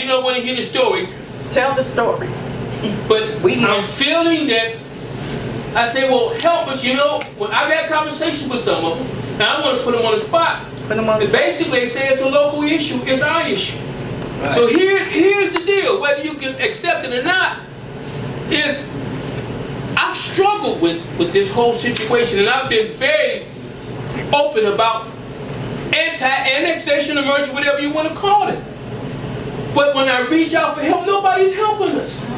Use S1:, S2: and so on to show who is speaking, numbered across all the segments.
S1: you don't want to hear the story.
S2: Tell the story.
S1: But I'm feeling that I say, well, help us. You know, when I've had conversations with some of them, and I want to put them on the spot. Basically, they say it's a local issue. It's our issue. Right. So here's the deal. Whether you can accept it or not, is I've struggled with this whole situation, and I've been very open about anti-annexation, emergency, whatever you want to call it. But when I reach out for help, nobody's helping us.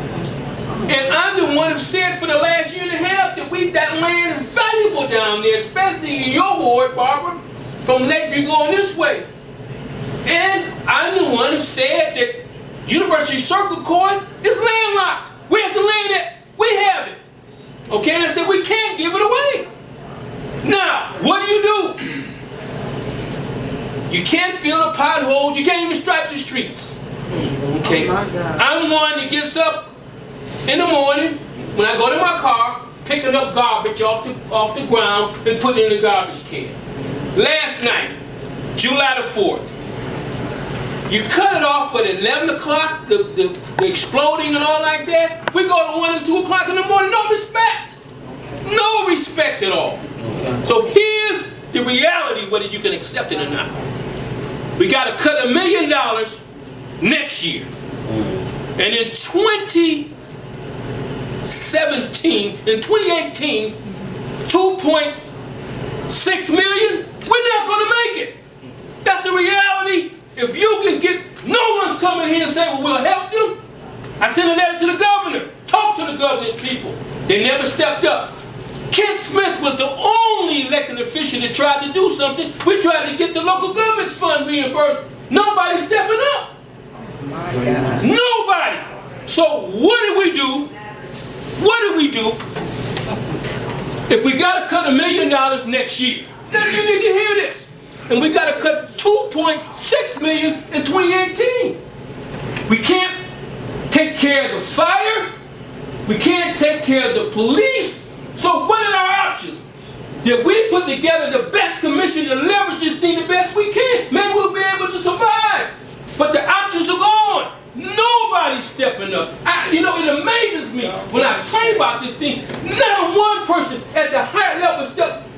S1: And I'm the one who said for the last year and a half that that land is valuable down there, especially in your ward, Barbara, from Lakeview going this way. And I'm the one who said that University Circle Court is landlocked. Where's the land at? We have it. Okay, and I said we can't give it away. Now, what do? You can't fill the potholes. You can't even stripe the streets. Okay, I'm one that gets up in the morning when I go to my car, picking up garbage off the ground and putting it in the garbage can. Last night, July the 4th, you cut it off at 11 o'clock, the exploding and all like that. We go to 1 and 2 o'clock in the morning, no respect. No respect at all. So here's the reality, whether you can accept it or not. We got to cut $1 million next year. And in 2018, 2.6 million, we're not going to make it. That's the reality. If you can get, no one's coming here and say, well, we'll help you. I sent a letter to the governor. Talk to the governor's people. They never stepped up. Kent Smith was the only elected official that tried to do something. We tried to get the local government fund reimbursed. Nobody's stepping up.
S2: My God.
S1: Nobody. So what do we do? What do we do if we got to cut $1 million next year? Now you need to hear this. And we got to cut $2.6 million in 2018. We can't take care of the fire. We can't take care of the police. So what are our options? Did we put together the best commission to leverage this thing the best we can? Maybe we'll be able to survive. But the options are gone. Nobody's stepping up. You know, it amazes me when I pray about this thing. Not one person at the higher level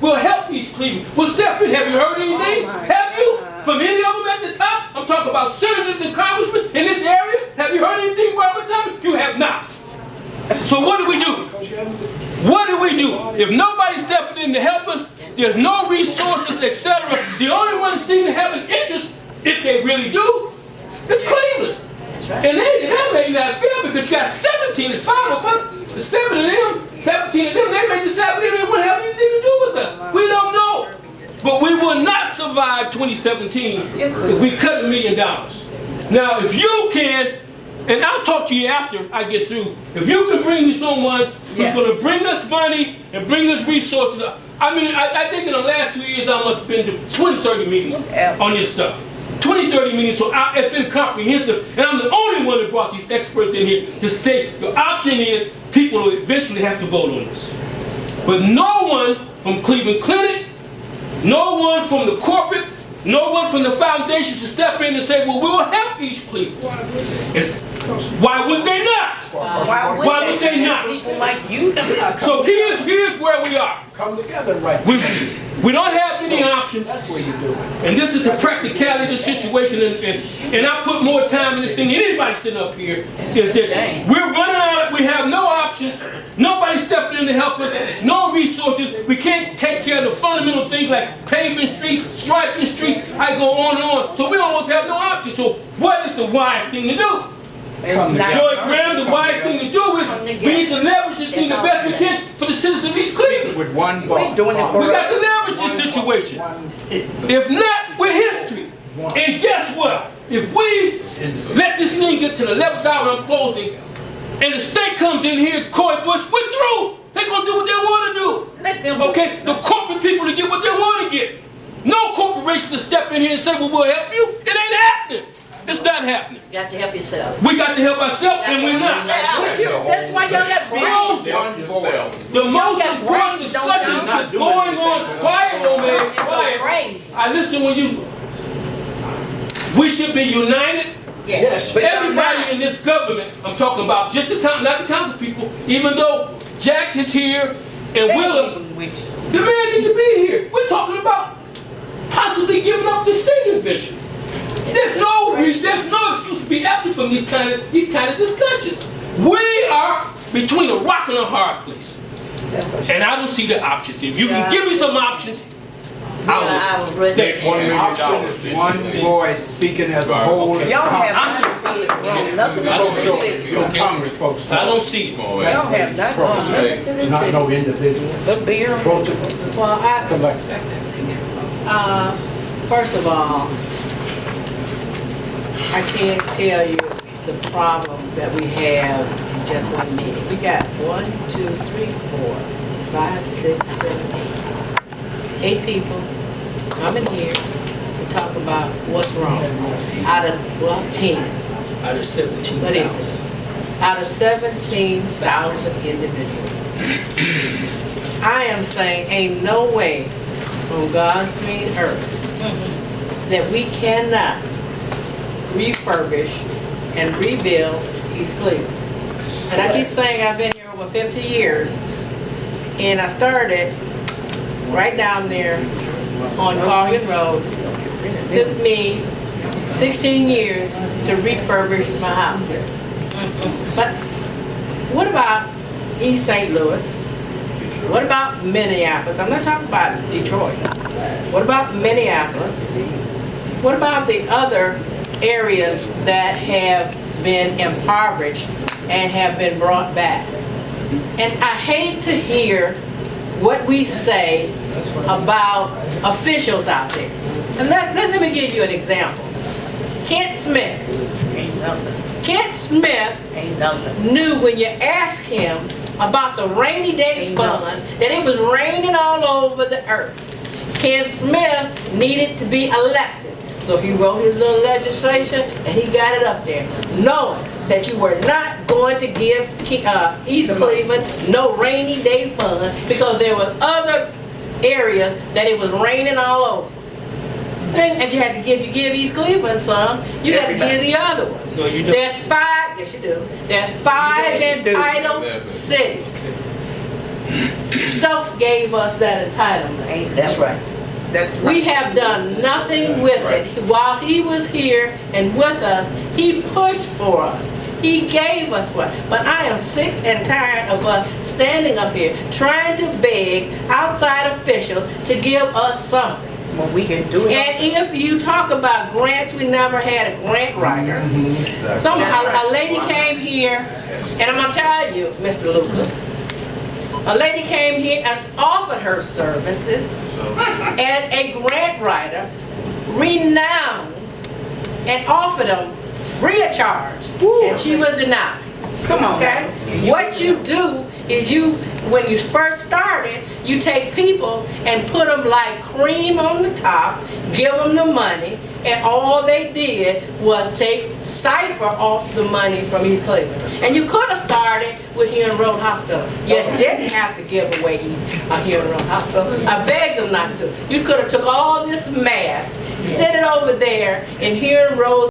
S1: will help East Cleveland. Will step in. Have you heard anything? Have you? From any of them at the top? I'm talking about senators and congressmen in this area. Have you heard anything, Robert Thomas? You have not. So what do we do? What do we do? If nobody's stepping in to help us, there's no resources, etc. The only one that seems to have an interest, if they really do, is Cleveland. And that may not fail because you got 17, it's 5 of us, the 7 of them, 17 of them, they may decide they wouldn't have anything to do with us. We don't know. But we will not survive 2017 if we cut $1 million. Now, if you can, and I'll talk to you after I get through, if you can bring me someone who's going to bring us money and bring us resources. I mean, I think in the last 2 years I must have been to 20, 30 meetings on this stuff. 20, 30 meetings, so it's been comprehensive, and I'm the only one that brought these experts in here to state the option is people will eventually have to vote on this. But no one from Cleveland Clinic, no one from the corporate, no one from the foundation to step in and say, well, we'll help East Cleveland. Why would they not?
S2: Why would they not? People like you.
S1: So here's where we are.
S3: Come together, right?
S1: We don't have any options.
S3: That's what you do.
S1: And this is the practicality of the situation. And I put more time in this thing than anybody sitting up here. We're running out. We have no options. Nobody stepping in to help us. No resources. We can't take care of the fundamental things like paving streets, striping streets. I go on and on. So we almost have no options. So what is the wise thing to do? Joei Graham, the wise thing to do is we need to leverage this thing the best we can for the citizens of East Cleveland.
S3: With one vote.
S1: We got to leverage this situation. If not, we're history. And guess what? If we let this thing get to the 11th hour of closing, and the state comes in here, Coy Bush, we're through. They're going to do what they want to do. Okay? The corporate people to get what they want to get. No corporation to step in here and say, well, we'll help you. It ain't happening. It's not happening.
S2: You got to help yourself.
S1: We got to help ourselves, and we're not.
S2: That's why y'all got brains.
S1: The most important discussion that's going on, quiet, old man, quiet. I listen when you, we should be united,
S3: Yes.
S2: But
S1: Everybody in this government, I'm talking about just not the council people, even though Jack is here and Willem, the man need to be here. We're talking about possibly giving up the city eventually. There's no excuse to be absent from these kind of discussions. We are between a rock and a hard place, and I don't see the options. If you can give me some options, I will take $1 million.
S4: One voice speaking as a whole.
S2: Y'all have nothing
S1: I don't show
S4: Your Congress folks.
S1: I don't see it.
S2: Y'all have nothing to this
S4: Not
S2: city.
S4: no individual.
S2: The beer.
S4: Protocol.
S5: Well,
S4: Collective.
S5: first of all, I can't tell you the problems that we have in just one meeting. We got 1, 2, 3, 4, 5, 6, 7, 8 people coming here to talk about what's wrong. Out of, well, 10.
S1: Out of 17,000.
S5: What is it? Out of 17,000 individuals. I am saying ain't no way on God's green earth that we cannot refurbish and rebuild East Cleveland. And I keep saying I've been here over 50 years, and I started right down there on Collier Road. Took me 16 years to refurbish my house. But what about East St. Louis? What about Minneapolis? I'm not talking about Detroit. What about Minneapolis? What about the other areas that have been impoverished and have been brought back? And I hate to hear what we say about officials out there. And let me give you an example. Kent Smith.
S2: Ain't nothing.
S5: Kent Smith
S2: Ain't nothing.
S5: knew when you asked him about the rainy day fund that it was raining all over the earth. Kent Smith needed to be elected. So he wrote his little legislation and he got it up there, knowing that you were not going to give East Cleveland no rainy day fund because there were other areas that it was raining all over. And if you had to give East Cleveland some, you got to give the other ones.
S1: No, you don't.
S5: There's 5, yes you do. There's 5 entitled cities. Stokes gave us that entitlement.
S2: That's right. That's right.
S5: We have done nothing with it. While he was here and with us, he pushed for us. He gave us what. But I am sick and tired of us standing up here trying to beg outside officials to give us something.
S2: Well, we can do it.
S5: And if you talk about grants, we never had a grant writer. A lady came here, and I'm going to tell you, Mr. Lucas, a lady came here and offered her services, and a grant writer, renowned, and offered them free of charge, and she was denied.
S2: Come on.
S5: Okay? What you do is when you first started, you take people and put them like cream on the top, give them the money, and all they did was take cipher off the money from East Cleveland. And you could have started with Heron Road Hospital. You didn't have to give away Heron Road Hospital. I begged them not to do it. You could have took all this mass, set it over there in Heron Road